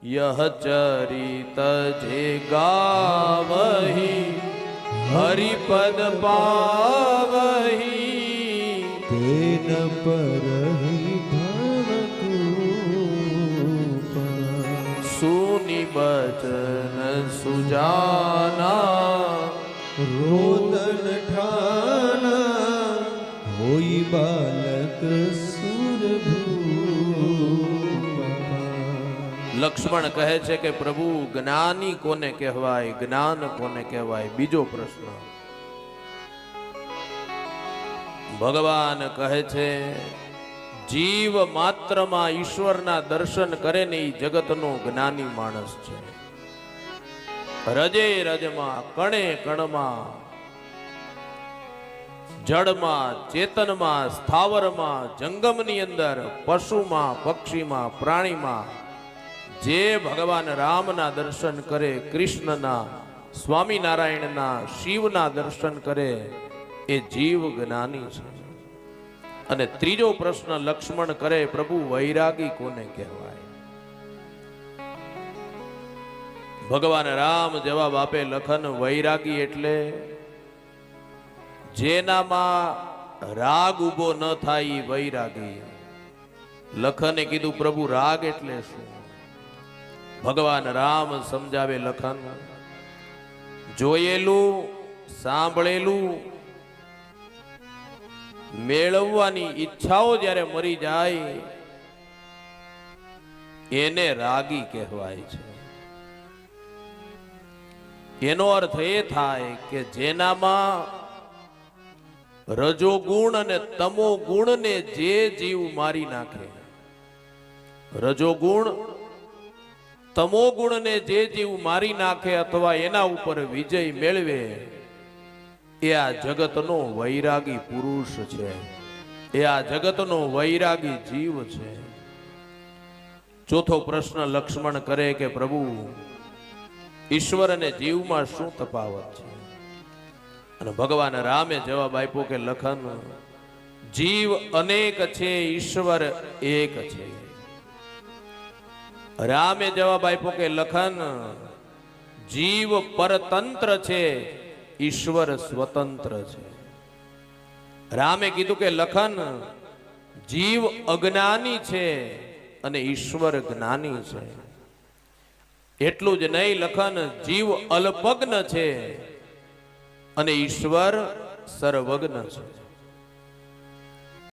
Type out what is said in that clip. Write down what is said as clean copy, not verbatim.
यह चरित जे गावही हरिपद पावही तेन परहि भवकूपा सुनि बचन सुजाना रोदन ठाना होई बालक सुरभूपा। लक्ष्मण कहे छे के प्रभु ज्ञानी कोने कहवाय, ज्ञान कोने कहवाय। बीजो प्रश्न भगवान कहे छे जीव मात्र में ईश्वर ना दर्शन करे ने जगत नो ज्ञानी मानस छे। रजे रज में कणे कण में जड़ में चेतन में स्थावर में जंगम नी अंदर पशु में पक्षी में प्राणी में जे भगवान राम ना दर्शन करे, कृष्ण ना, स्वामी नारायण ना, शिव ना दर्शन करे ए जीव ज्ञानी छे। अने त्रीजो प्रश्न लक्ष्मण करे प्रभु वैरागी कोने कहवाय। भगवान राम जवाब आपे लखन वैरागी एटले जेनामां राग उभो न थाय वैरागी। लखने कीधुं प्रभु राग एटले शुं? भगवान राम समझावे लखन जोयेलू सांभळेलू मेळववानी ઈચ્છાઓ જ્યારે મરી જાય એને રાગી કહેવાય છે। એનો અર્થ એ થાય કે જેનામાં રજોગુણ અને તમો ગુણને જે જીવ મારી નાખે, રજોગુણ તમો ગુણને જે જીવ મારી નાખે અથવા એના ઉપર વિજય મેળવે એ આ જગતનો વૈરાગી પુરુષ છે, એ આ જગતનો વૈરાગી જીવ છે। ચોથો પ્રશ્ન લક્ષ્મણ કરે કે પ્રભુ ઈશ્વર અને જીવમાં શું તફાવત છે? અને ભગવાન રામે જવાબ આપ્યો કે લખન જીવ અનેક છે, ઈશ્વર એક છે। રામે જવાબ આપ્યો કે લખન જીવ પરતંત્ર છે, ઈશ્વર સ્વતંત્ર છે। રામે કીધું કે લખન જીવ અજ્ઞાની છે અને ઈશ્વર જ્ઞાની છે। એટલું જ નહીં લખન જીવ અલ્પજ્ઞ છે અને ઈશ્વર સર્વજ્ઞ છે।